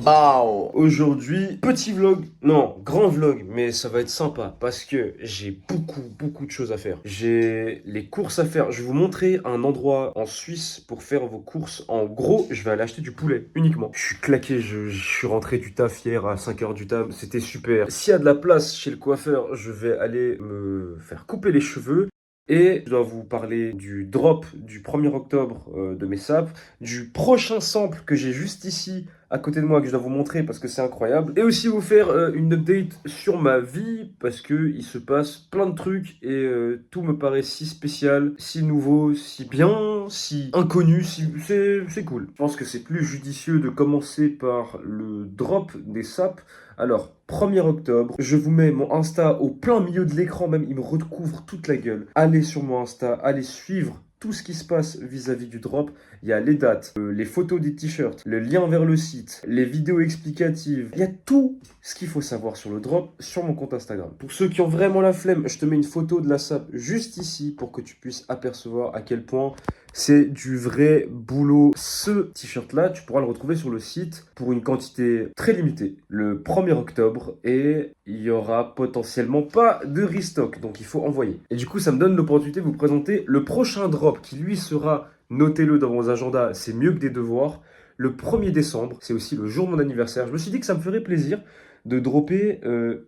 Bao! Aujourd'hui, petit vlog, non, grand vlog, mais ça va être sympa parce que j'ai beaucoup de choses à faire. J'ai les courses à faire. Je vais vous montrer un endroit en Suisse pour faire vos courses. En gros, je vais aller acheter du poulet uniquement. Je suis claqué, je suis rentré du taf hier à 5 heures du taf, c'était super. S'il y a de la place chez le coiffeur, je vais aller me faire couper les cheveux. Et je dois vous parler du drop du 1er octobre de mes sapes, du prochain sample que j'ai juste ici à côté de moi que je dois vous montrer parce que c'est incroyable. Et aussi vous faire une update sur ma vie parce que il se passe plein de trucs et tout me paraît si spécial, si nouveau, si bien, si inconnu, c'est cool. Je pense que c'est plus judicieux de commencer par le drop des sapes. Alors, 1er octobre, je vous mets mon Insta au plein milieu de l'écran même, il me recouvre toute la gueule. Allez sur mon Insta, allez suivre tout ce qui se passe vis-à-vis du drop. Il y a les dates, les photos des t-shirts, le lien vers le site, les vidéos explicatives. Il y a tout ce qu'il faut savoir sur le drop sur mon compte Instagram. Pour ceux qui ont vraiment la flemme, je te mets une photo de la sape juste ici pour que tu puisses apercevoir à quel point c'est du vrai boulot. Ce t-shirt-là, tu pourras le retrouver sur le site pour une quantité très limitée le 1er octobre et il y aura potentiellement pas de restock, donc il faut envoyer. Et du coup, ça me donne l'opportunité de vous présenter le prochain drop qui lui sera, notez-le dans vos agendas, c'est mieux que des devoirs, le 1er décembre, c'est aussi le jour de mon anniversaire. Je me suis dit que ça me ferait plaisir de dropper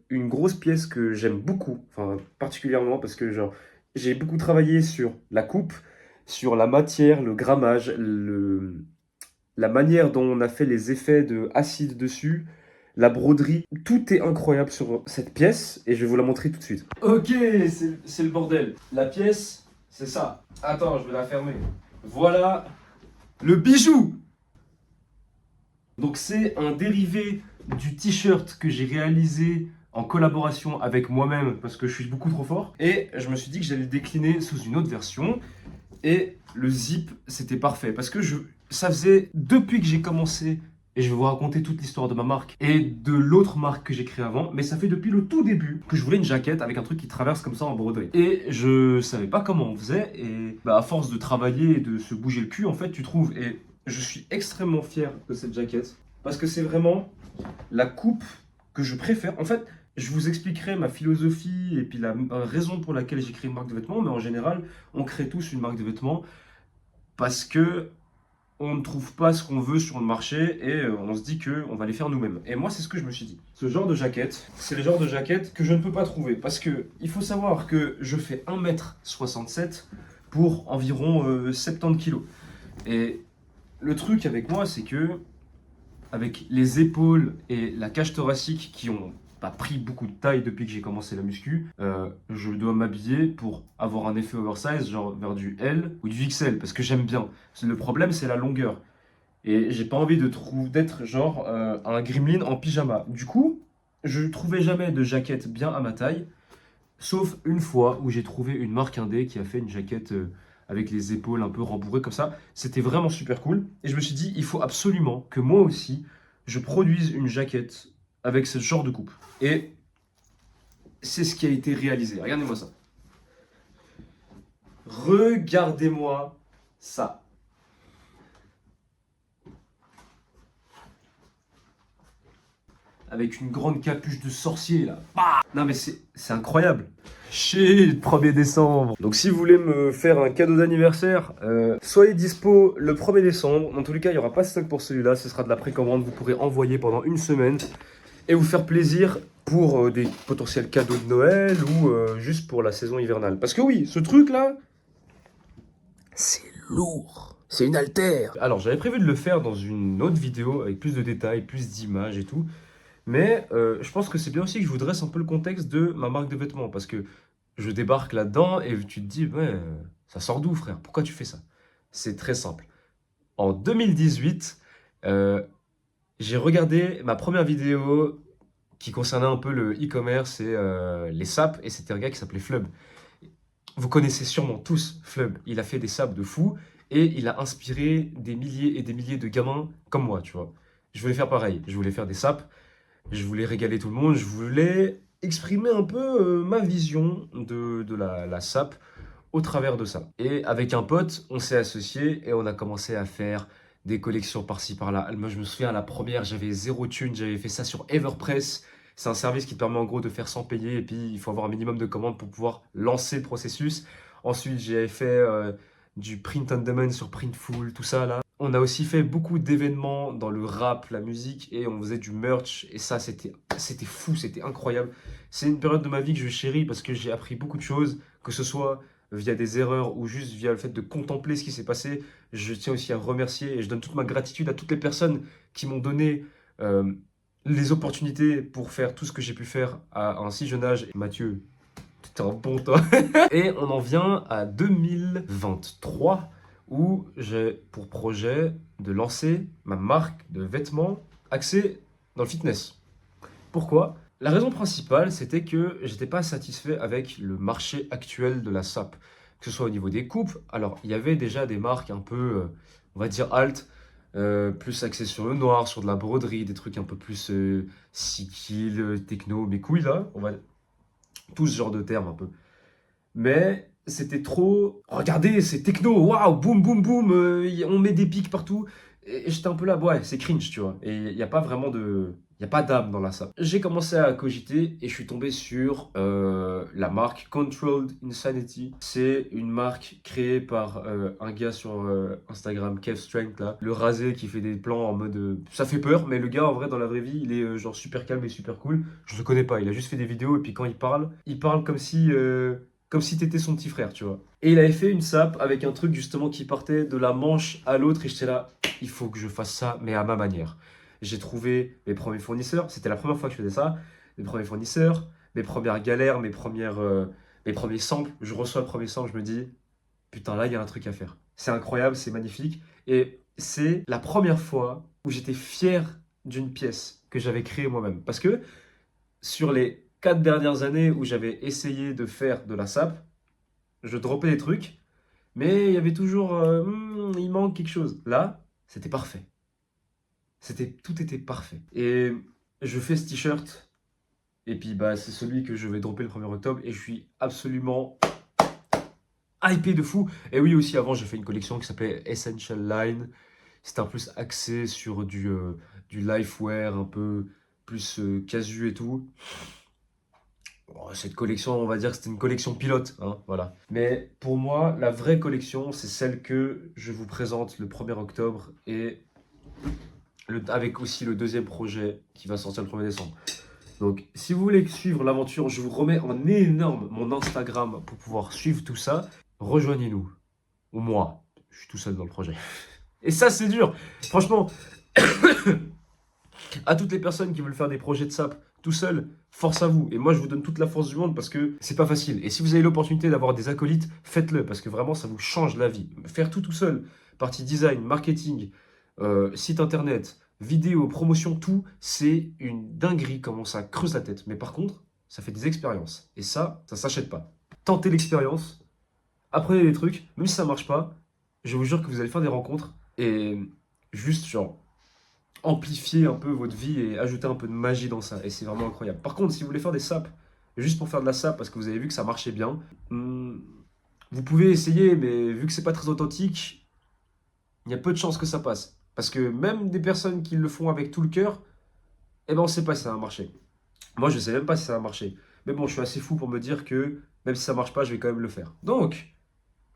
une grosse pièce que j'aime beaucoup, enfin particulièrement parce que genre j'ai beaucoup travaillé sur la coupe, sur la matière, le grammage, la manière dont on a fait les effets de acide dessus, la broderie. Tout est incroyable sur cette pièce et je vais vous la montrer tout de suite. Ok, c'est le bordel. La pièce, c'est ça. Attends, je vais la fermer. Voilà le bijou. Donc c'est un dérivé du t-shirt que j'ai réalisé en collaboration avec moi-même parce que je suis beaucoup trop fort. Et je me suis dit que j'allais le décliner sous une autre version. Et le zip, c'était parfait parce que ça faisait depuis que j'ai commencé, et je vais vous raconter toute l'histoire de ma marque et de l'autre marque que j'ai créée avant, mais ça fait depuis le tout début que je voulais une jaquette avec un truc qui traverse comme ça en broderie. Et je savais pas comment on faisait, et bah, à force de travailler et de se bouger le cul, en fait, tu trouves. Et je suis extrêmement fier de cette jaquette parce que c'est vraiment la coupe que je préfère. En fait, je vous expliquerai ma philosophie et puis la raison pour laquelle j'ai créé une marque de vêtements, mais en général, on crée tous une marque de vêtements parce que on ne trouve pas ce qu'on veut sur le marché et on se dit qu'on va les faire nous-mêmes. Et moi, c'est ce que je me suis dit. Ce genre de jaquette, c'est le genre de jaquette que je ne peux pas trouver parce que il faut savoir que je fais 1m67 pour environ 70 kilos. Et le truc avec moi, c'est que avec les épaules et la cage thoracique qui ont pas pris beaucoup de taille depuis que j'ai commencé la muscu, je dois m'habiller pour avoir un effet oversize, genre vers du L ou du XL, parce que j'aime bien. Le problème, c'est la longueur. Et j'ai pas envie d'être genre un gremlin en pyjama. Du coup, je trouvais jamais de jaquette bien à ma taille, sauf une fois où j'ai trouvé une marque indé qui a fait une jaquette avec les épaules un peu rembourrées comme ça. C'était vraiment super cool. Et je me suis dit, il faut absolument que moi aussi, je produise une jaquette avec ce genre de coupe. Et c'est ce qui a été réalisé. Regardez-moi ça. Regardez-moi ça. Avec une grande capuche de sorcier là. Bah, non mais c'est incroyable. Chez le 1er décembre. Donc si vous voulez me faire un cadeau d'anniversaire, soyez dispo le 1er décembre. Dans tous les cas, il n'y aura pas de stock pour celui-là. Ce sera de la précommande. Vous pourrez envoyer pendant une semaine et vous faire plaisir pour des potentiels cadeaux de Noël ou juste pour la saison hivernale. Parce que oui, ce truc-là, c'est lourd. C'est une haltère. Alors j'avais prévu de le faire dans une autre vidéo avec plus de détails, plus d'images et tout. Mais je pense que c'est bien aussi que je vous dresse un peu le contexte de ma marque de vêtements. Parce que je débarque là-dedans et tu te dis, ouais, ça sort d'où, frère? Pourquoi tu fais ça? C'est très simple. En 2018, j'ai regardé ma première vidéo qui concernait un peu le e-commerce et les sapes. Et c'était un gars qui s'appelait Flub. Vous connaissez sûrement tous Flub. Il a fait des sapes de fou et il a inspiré des milliers et des milliers de gamins comme moi, tu vois. Je voulais faire pareil. Je voulais faire des sapes. Je voulais régaler tout le monde, je voulais exprimer un peu ma vision de la sape au travers de ça. Et avec un pote, on s'est associé et on a commencé à faire des collections par-ci par-là. Moi, je me souviens, à la première, j'avais zéro thune, j'avais fait ça sur Everpress. C'est un service qui te permet en gros de faire sans payer et puis il faut avoir un minimum de commandes pour pouvoir lancer le processus. Ensuite, j'ai fait du print on demand sur Printful, tout ça là. On a aussi fait beaucoup d'événements dans le rap, la musique et on faisait du merch et ça c'était fou, c'était incroyable. C'est une période de ma vie que je chéris parce que j'ai appris beaucoup de choses, que ce soit via des erreurs ou juste via le fait de contempler ce qui s'est passé. Je tiens aussi à remercier et je donne toute ma gratitude à toutes les personnes qui m'ont donné euh, les opportunités pour faire tout ce que j'ai pu faire à un si jeune âge. Mathieu, t'es un bon toi. Et on en vient à 2023 où j'ai pour projet de lancer ma marque de vêtements axée dans le fitness. Pourquoi? La raison principale, c'était que j'étais pas satisfait avec le marché actuel de la sape. Que ce soit au niveau des coupes, alors il y avait déjà des marques un peu, on va dire alt, plus axées sur le noir, sur de la broderie, des trucs un peu plus sikil, techno, mes couilles là, on va tout ce genre de termes un peu. Mais c'était trop. Regardez, c'est techno, waouh, boum, boum, boum, on met des pics partout. Et j'étais un peu là, ouais, c'est cringe, tu vois. Et il n'y a pas vraiment de. Il n'y a pas d'âme dans la sape. J'ai commencé à cogiter et je suis tombé sur la marque Controlled Insanity. C'est une marque créée par un gars sur Instagram, Kev Strength, là. Le rasé qui fait des plans en mode. Ça fait peur, mais le gars, en vrai, dans la vraie vie, il est genre super calme et super cool. Je le connais pas, il a juste fait des vidéos et puis quand il parle comme si t'étais son petit frère, tu vois. Et il avait fait une sape avec un truc justement qui partait de la manche à l'autre et j'étais là, il faut que je fasse ça, mais à ma manière. J'ai trouvé mes premiers fournisseurs, c'était la première fois que je faisais ça, mes premiers fournisseurs, mes premières galères, mes premiers samples. Je reçois le premier sample, je me dis, putain, là, il y a un truc à faire. C'est incroyable, c'est magnifique. Et c'est la première fois où j'étais fier d'une pièce que j'avais créée moi-même. Parce que sur les 4 dernières années où j'avais essayé de faire de la sape, je droppais des trucs, mais il y avait toujours, il manque quelque chose. Là, c'était parfait. Tout était parfait. Et je fais ce t-shirt, et puis bah, c'est celui que je vais dropper le 1er octobre, et je suis absolument hypé de fou. Et oui, aussi avant, j'ai fait une collection qui s'appelait Essential Line. C'était un plus axé sur du lifewear, un peu plus casu et tout. Bon, cette collection, on va dire que c'était une collection pilote, hein, voilà. Mais pour moi, la vraie collection, c'est celle que je vous présente le 1er octobre et avec aussi le deuxième projet qui va sortir le 1er décembre. Donc, si vous voulez suivre l'aventure, je vous remets en énorme mon Instagram pour pouvoir suivre tout ça. Rejoignez-nous. Ou moi, je suis tout seul dans le projet. Et ça, c'est dur. Franchement, à toutes les personnes qui veulent faire des projets de SAP tout seul, force à vous. Et moi, je vous donne toute la force du monde parce que c'est pas facile. Et si vous avez l'opportunité d'avoir des acolytes, faites-le parce que vraiment, ça vous change la vie. Faire tout seul, partie design, marketing, site internet, vidéo, promotion, tout, c'est une dinguerie comment ça creuse la tête. Mais par contre, ça fait des expériences. Et ça s'achète pas. Tentez l'expérience, apprenez des trucs, même si ça marche pas, je vous jure que vous allez faire des rencontres et juste genre amplifier un peu votre vie et ajouter un peu de magie dans ça. Et c'est vraiment incroyable. Par contre, si vous voulez faire des sapes, juste pour faire de la sape parce que vous avez vu que ça marchait bien, vous pouvez essayer, mais vu que c'est pas très authentique, il y a peu de chances que ça passe. Parce que même des personnes qui le font avec tout le cœur, eh ben on sait pas si ça va marcher. Moi, je sais même pas si ça va marcher. Mais bon, je suis assez fou pour me dire que même si ça marche pas, je vais quand même le faire. Donc,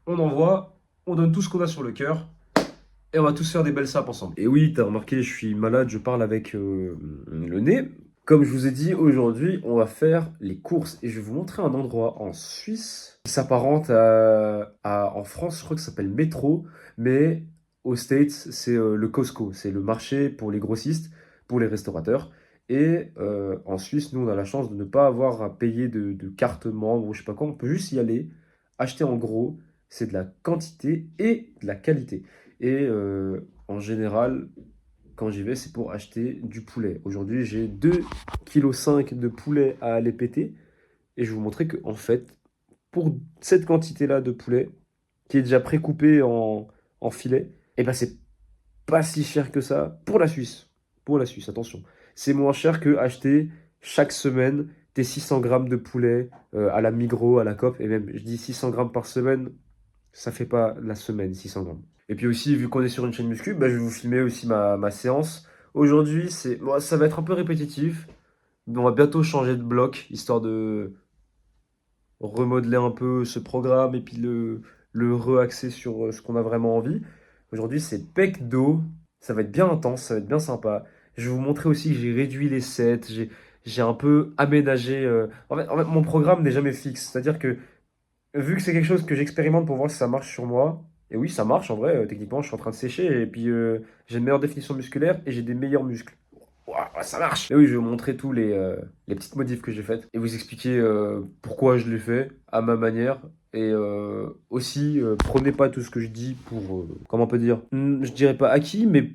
on envoie, on donne tout ce qu'on a sur le cœur. Et on va tous faire des belles sapes ensemble. Et oui, t'as remarqué, je suis malade, je parle avec le nez. Comme je vous ai dit, aujourd'hui, on va faire les courses. Et je vais vous montrer un endroit en Suisse qui s'apparente en France, je crois que ça s'appelle Métro. Mais aux States, c'est le Costco. C'est le marché pour les grossistes, pour les restaurateurs. Et en Suisse, nous, on a la chance de ne pas avoir à payer de carte membre ou je sais pas quoi. On peut juste y aller, acheter en gros. C'est de la quantité et de la qualité. Et en général, quand j'y vais, c'est pour acheter du poulet. Aujourd'hui, j'ai 2,5 kg de poulet à aller péter. Et je vais vous montrer que, en fait, pour cette quantité-là de poulet, qui est déjà précoupé en filet, et ben c'est pas si cher que ça pour la Suisse. Pour la Suisse, attention. C'est moins cher que acheter chaque semaine tes 600 grammes de poulet à la Migros, à la Coop. Et même, je dis 600 grammes par semaine, ça fait pas la semaine, 600 grammes. Et puis aussi, vu qu'on est sur une chaîne muscu, bah, je vais vous filmer aussi ma séance. Aujourd'hui, bon, ça va être un peu répétitif. Mais on va bientôt changer de bloc, histoire de remodeler un peu ce programme et puis le re-axer sur ce qu'on a vraiment envie. Aujourd'hui, c'est pec dos. Ça va être bien intense, ça va être bien sympa. Je vais vous montrer aussi que j'ai réduit les sets, j'ai un peu aménagé. En fait, mon programme n'est jamais fixe. C'est-à-dire que vu que c'est quelque chose que j'expérimente pour voir si ça marche sur moi, et oui, ça marche en vrai, techniquement, je suis en train de sécher et puis j'ai une meilleure définition musculaire et j'ai des meilleurs muscles. Ouah, ça marche! Et oui, je vais vous montrer tous les petites modifs que j'ai faites et vous expliquer pourquoi je l'ai fait à ma manière. Et aussi, prenez pas tout ce que je dis pour, comment on peut dire, je dirais pas acquis, mais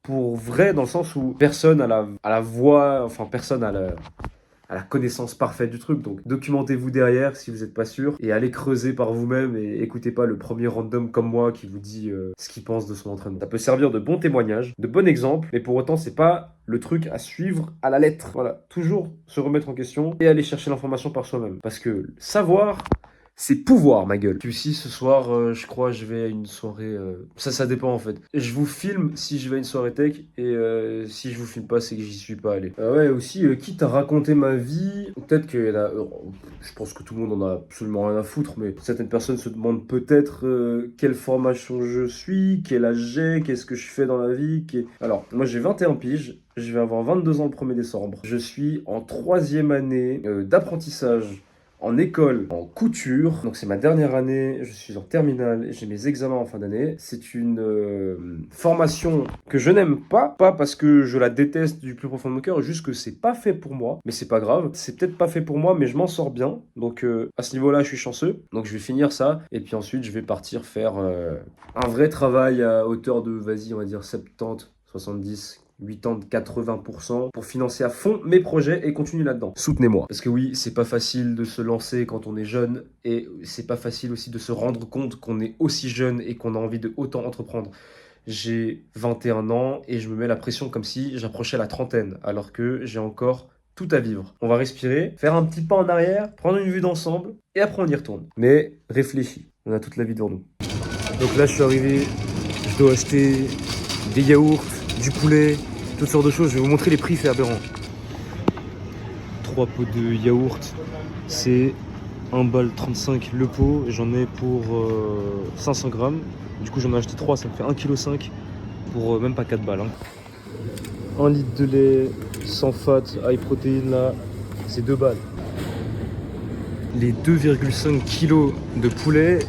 pour vrai, dans le sens où personne à la voix, enfin personne à la connaissance parfaite du truc. Donc documentez-vous derrière si vous n'êtes pas sûr et allez creuser par vous-même et écoutez pas le premier random comme moi qui vous dit ce qu'il pense de son entraînement. Ça peut servir de bon témoignage, de bon exemple, mais pour autant c'est pas le truc à suivre à la lettre. Voilà, toujours se remettre en question et aller chercher l'information par soi-même. Parce que savoir, c'est pouvoir, ma gueule. Puis aussi, ce soir, je crois, je vais à une soirée. Ça dépend en fait. Je vous filme si je vais à une soirée tech et si je vous filme pas, c'est que j'y suis pas allé. Ouais, aussi, quitte à raconter ma vie, peut-être qu'il y en a. Je pense que tout le monde en a absolument rien à foutre, mais certaines personnes se demandent peut-être quelle formation je suis, quel âge j'ai, qu'est-ce que je fais dans la vie. Alors, moi j'ai 21 piges. Je vais avoir 22 ans le 1er décembre. Je suis en 3e année d'apprentissage en école, en couture. Donc c'est ma dernière année, je suis en terminale, j'ai mes examens en fin d'année. C'est une formation que je n'aime pas parce que je la déteste du plus profond de mon cœur, juste que c'est pas fait pour moi, mais c'est pas grave. C'est peut-être pas fait pour moi, mais je m'en sors bien. Donc à ce niveau-là, je suis chanceux. Donc je vais finir ça, et puis ensuite je vais partir faire un vrai travail à hauteur de, vas-y, on va dire 70, 70, 80, 80% pour financer à fond mes projets et continuer là-dedans. Soutenez-moi. Parce que oui, c'est pas facile de se lancer quand on est jeune et c'est pas facile aussi de se rendre compte qu'on est aussi jeune et qu'on a envie de autant entreprendre. J'ai 21 ans et je me mets la pression comme si j'approchais la trentaine alors que j'ai encore tout à vivre. On va respirer, faire un petit pas en arrière, prendre une vue d'ensemble et après on y retourne. Mais réfléchis, on a toute la vie devant nous. Donc là je suis arrivé, je dois acheter des yaourts, du poulet, toutes sortes de choses. Je vais vous montrer les prix, c'est aberrant. 3 pots de yaourt, c'est 1,35 € le pot. J'en ai pour 500 grammes. Du coup, j'en ai acheté 3, ça me fait 1,5 kg pour même pas 4 balles. 1 litre de lait sans fat, high protein, là, c'est 2 balles. Les 2,5 kg de poulet,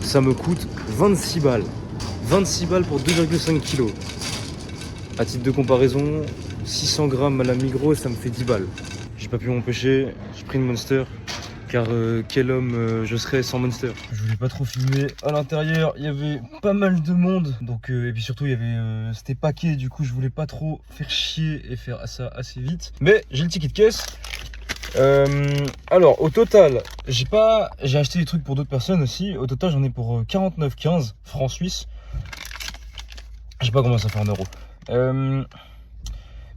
ça me coûte 26 balles. 26 balles pour 2,5 kg. À titre de comparaison, 600 grammes à la Migros, ça me fait 10 balles. J'ai pas pu m'empêcher, j'ai pris une Monster, car quel homme je serais sans Monster. Je voulais pas trop filmer. À l'intérieur, il y avait pas mal de monde, donc et puis surtout il y avait c'était paquet, du coup je voulais pas trop faire chier et faire ça assez vite. Mais j'ai le ticket de caisse. Alors au total, j'ai acheté des trucs pour d'autres personnes aussi. Au total, j'en ai pour 49,15 francs suisses. Je sais pas comment ça fait en euros.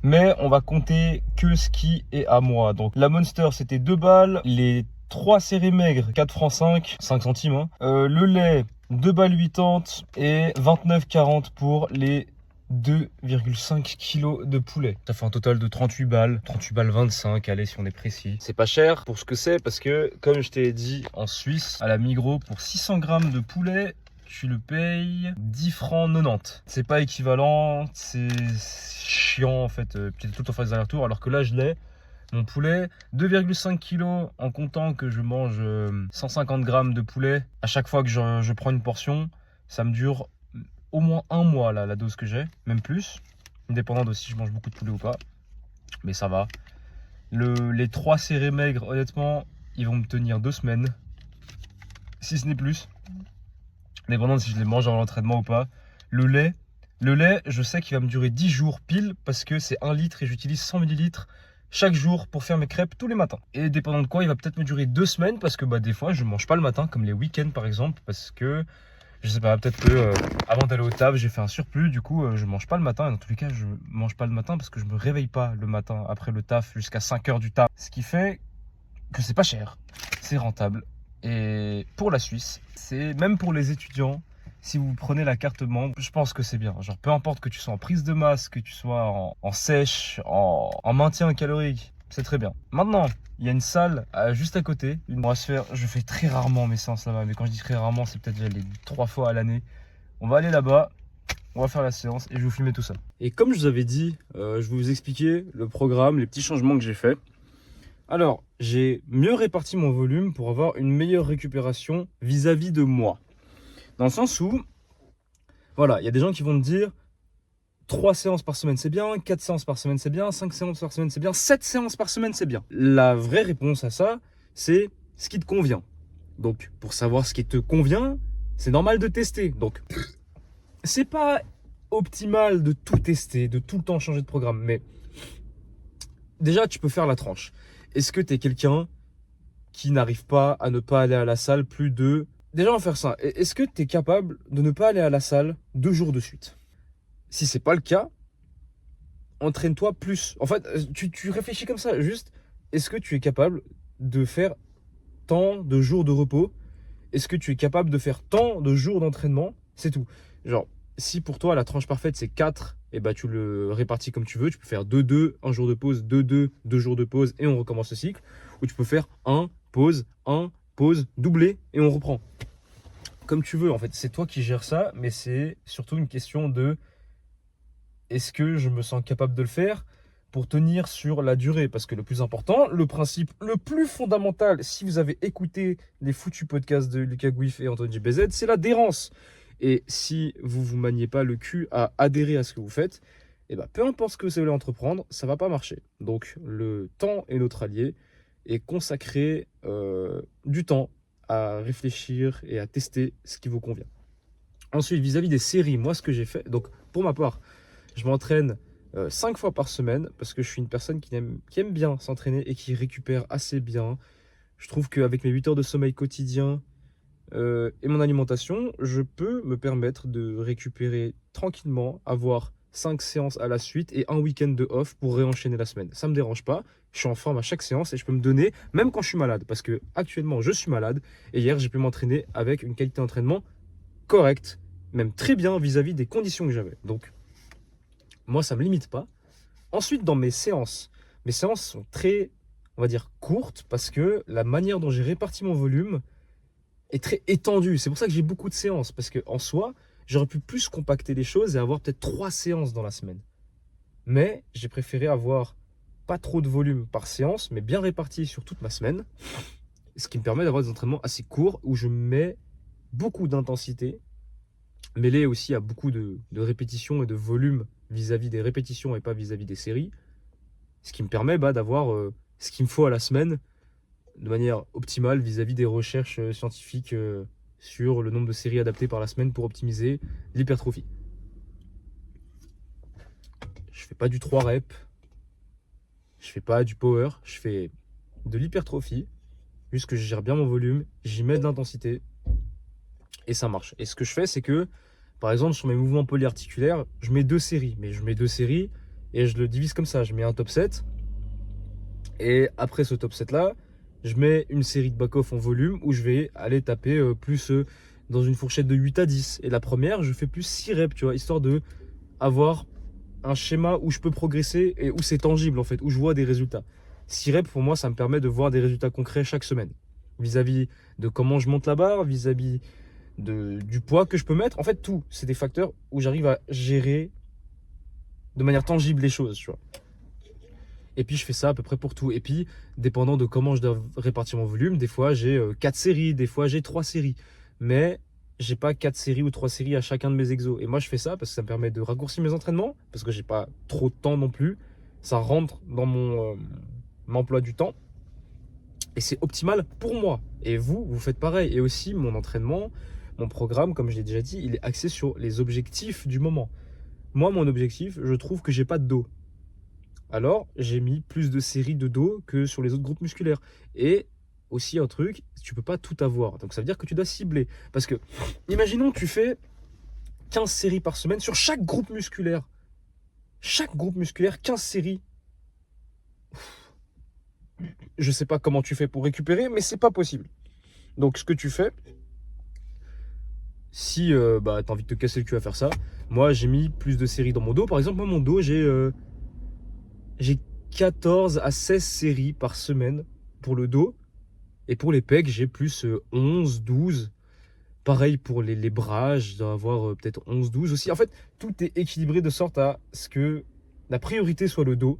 Mais on va compter que ce qui est à moi. Donc la Monster c'était 2 balles, les 3 séries maigres 4 francs 5 centimes hein. Le lait 2 balles 80 et 29,40 pour les 2,5 kg de poulet. Ça fait un total de 38 balles 25, allez si on est précis. C'est pas cher pour ce que c'est parce que comme je t'ai dit en Suisse, à la Migros pour 600 grammes de poulet, tu le payes 10 francs 90. C'est pas équivalent, c'est chiant en fait, puis tout en face des allers-retours, alors que là je l'ai. Mon poulet, 2,5 kg en comptant que je mange 150 grammes de poulet. À chaque fois que je prends une portion, ça me dure au moins un mois là, la dose que j'ai, même plus. Indépendant de si je mange beaucoup de poulet ou pas. Mais ça va. Les 3 serrés maigres, honnêtement, ils vont me tenir 2 semaines. Si ce n'est plus. Dépendant de si je les mange avant l'entraînement ou pas. Le lait, je sais qu'il va me durer 10 jours pile parce que c'est 1 litre et j'utilise 100 ml chaque jour pour faire mes crêpes tous les matins. Et dépendant de quoi, il va peut-être me durer 2 semaines parce que des fois, je mange pas le matin, comme les week-ends par exemple, parce que je sais pas, peut-être que avant d'aller au taf, j'ai fait un surplus, du coup, je mange pas le matin. Et dans tous les cas, je mange pas le matin parce que je me réveille pas le matin après le taf jusqu'à 5 h du taf. Ce qui fait que c'est pas cher, c'est rentable. Et pour la Suisse, c'est même pour les étudiants, si vous prenez la carte membre, je pense que c'est bien. Genre, peu importe que tu sois en prise de masse, que tu sois en sèche, en maintien calorique, c'est très bien. Maintenant, il y a une salle juste à côté. On va se faire, je fais très rarement mes séances là-bas, mais quand je dis très rarement, c'est peut-être les 3 fois à l'année. On va aller là-bas, on va faire la séance et je vais vous filmer tout ça. Et comme je vous avais dit, je vais vous expliquer le programme, les petits changements que j'ai fait. Alors, j'ai mieux réparti mon volume pour avoir une meilleure récupération vis-à-vis de moi. Dans le sens où, voilà, il y a des gens qui vont me dire 3 séances par semaine c'est bien, 4 séances par semaine c'est bien, 5 séances par semaine c'est bien, 7 séances par semaine c'est bien. La vraie réponse à ça, c'est ce qui te convient. Donc, pour savoir ce qui te convient, c'est normal de tester. Donc, c'est pas optimal de tout tester, de tout le temps changer de programme, mais déjà, tu peux faire la tranche. Est-ce que tu es quelqu'un qui n'arrive pas à ne pas aller à la salle plus de... Déjà, on va faire ça. Est-ce que tu es capable de ne pas aller à la salle 2 jours de suite? Si c'est pas le cas, entraîne-toi plus. En fait, tu réfléchis comme ça. Juste, est-ce que tu es capable de faire tant de jours de repos? Est-ce que tu es capable de faire tant de jours d'entraînement? C'est tout. Genre, si pour toi la tranche parfaite c'est 4, et bah tu le répartis comme tu veux. Tu peux faire 2-2, un jour de pause, 2-2, 2 jours de pause et on recommence le cycle. Ou tu peux faire 1, pause, doublé et on reprend. Comme tu veux, en fait, c'est toi qui gères ça, mais c'est surtout une question de est-ce que je me sens capable de le faire pour tenir sur la durée? Parce que le plus important, le principe le plus fondamental, si vous avez écouté les foutus podcasts de Lucas Gouif et Anthony BZ, c'est l'adhérence. Et si vous vous maniez pas le cul à adhérer à ce que vous faites, eh ben, peu importe ce que vous allez entreprendre, ça va pas marcher. Donc le temps est notre allié et consacrer du temps à réfléchir et à tester ce qui vous convient. Ensuite, vis-à-vis des séries, moi ce que j'ai fait, donc pour ma part, je m'entraîne 5 fois par semaine parce que je suis une personne qui aime bien s'entraîner et qui récupère assez bien. Je trouve qu'avec mes 8 heures de sommeil quotidien et mon alimentation, je peux me permettre de récupérer tranquillement, avoir 5 séances à la suite et un week-end de off pour réenchaîner la semaine. Ça ne me dérange pas, je suis en forme à chaque séance et je peux me donner, même quand je suis malade, parce que actuellement je suis malade et hier j'ai pu m'entraîner avec une qualité d'entraînement correcte, même très bien vis-à-vis des conditions que j'avais. Donc moi ça ne me limite pas. Ensuite, dans mes séances sont très, on va dire, courtes parce que la manière dont j'ai réparti mon volume est très étendue. C'est pour ça que j'ai beaucoup de séances parce qu'en soi, j'aurais pu plus compacter les choses et avoir peut-être 3 séances dans la semaine. Mais j'ai préféré avoir pas trop de volume par séance, mais bien réparti sur toute ma semaine, ce qui me permet d'avoir des entraînements assez courts où je mets beaucoup d'intensité, mêlé aussi à beaucoup de répétitions et de volume vis-à-vis des répétitions et pas vis-à-vis des séries. Ce qui me permet d'avoir ce qu'il me faut à la semaine de manière optimale vis-à-vis des recherches scientifiques sur le nombre de séries adaptées par la semaine pour optimiser l'hypertrophie. Je fais pas du 3 reps, je fais pas du power, je fais de l'hypertrophie, juste que je gère bien mon volume, j'y mets de l'intensité et ça marche. Et ce que je fais, c'est que, par exemple, sur mes mouvements polyarticulaires, je mets 2 séries, mais je mets 2 séries et je le divise comme ça. Je mets un top 7 et après ce top 7 là, je mets une série de back-off en volume où je vais aller taper plus dans une fourchette de 8 à 10. Et la première, je fais plus 6 reps, tu vois, histoire de avoir un schéma où je peux progresser et où c'est tangible en fait, où je vois des résultats. 6 reps pour moi, ça me permet de voir des résultats concrets chaque semaine. Vis-à-vis de comment je monte la barre, vis-à-vis du poids que je peux mettre. En fait, tout, c'est des facteurs où j'arrive à gérer de manière tangible les choses, tu vois. Et puis je fais ça à peu près pour tout. Et puis, dépendant de comment je dois répartir mon volume, des fois j'ai 4 séries, des fois j'ai 3 séries. Mais j'ai pas 4 séries ou 3 séries à chacun de mes exos. Et moi je fais ça parce que ça me permet de raccourcir mes entraînements, parce que j'ai pas trop de temps non plus. Ça rentre dans mon emploi du temps. Et c'est optimal pour moi. Et vous faites pareil. Et aussi mon entraînement, mon programme, comme je l'ai déjà dit, il est axé sur les objectifs du moment. Moi, mon objectif, je trouve que j'ai pas de dos. Alors, j'ai mis plus de séries de dos que sur les autres groupes musculaires. Et aussi un truc, tu peux pas tout avoir. Donc ça veut dire que tu dois cibler. Parce que, imaginons que tu fais 15 séries par semaine sur chaque groupe musculaire. Chaque groupe musculaire, 15 séries. Je sais pas comment tu fais pour récupérer, mais c'est pas possible. Donc ce que tu fais, Si bah, t'as envie de te casser le cul à faire ça, moi j'ai mis plus de séries dans mon dos. Par exemple, moi mon dos, j'ai 14 à 16 séries par semaine pour le dos. Et pour les pecs, j'ai plus 11, 12. Pareil pour les bras, je dois avoir peut-être 11, 12 aussi. En fait, tout est équilibré de sorte à ce que la priorité soit le dos.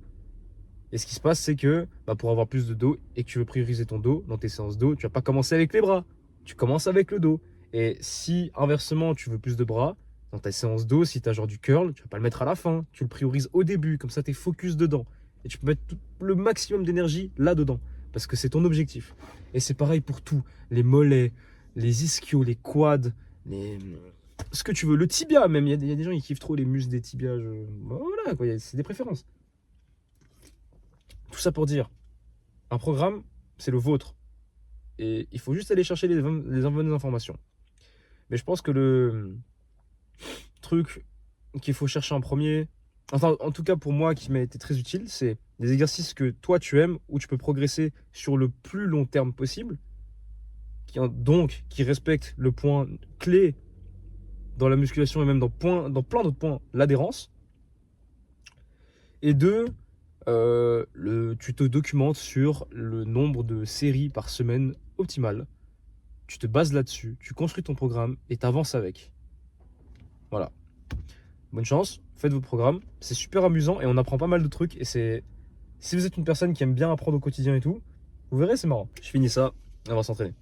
Et ce qui se passe, c'est que bah, pour avoir plus de dos et que tu veux prioriser ton dos dans tes séances dos, tu vas pas commencer avec les bras. Tu commences avec le dos. Et si inversement, tu veux plus de bras, dans ta séance dos, si tu as genre du curl, tu vas pas le mettre à la fin. Tu le priorises au début, comme ça tu es focus dedans. Et tu peux mettre le maximum d'énergie là-dedans. Parce que c'est ton objectif. Et c'est pareil pour tout. Les mollets, les ischios, les quads, les... ce que tu veux. Le tibia même. Il y a des gens qui kiffent trop les muscles des tibias. Voilà, quoi. C'est des préférences. Tout ça pour dire, un programme, c'est le vôtre. Et il faut juste aller chercher les bonnes informations. Mais je pense que le truc qu'il faut chercher en premier, enfin en tout cas pour moi qui m'a été très utile, c'est des exercices que toi tu aimes, où tu peux progresser sur le plus long terme possible, donc qui respectent le point clé dans la musculation et même dans plein d'autres points, l'adhérence. Et deux, tu te documentes sur le nombre de séries par semaine optimales. Tu te bases là-dessus, tu construis ton programme et tu avances avec. Voilà. Bonne chance, faites vos programmes. C'est super amusant et on apprend pas mal de trucs. Et c'est. Si vous êtes une personne qui aime bien apprendre au quotidien et tout, vous verrez, c'est marrant. Je finis ça, on va s'entraîner.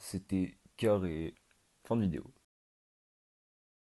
C'était carré. Fin de vidéo.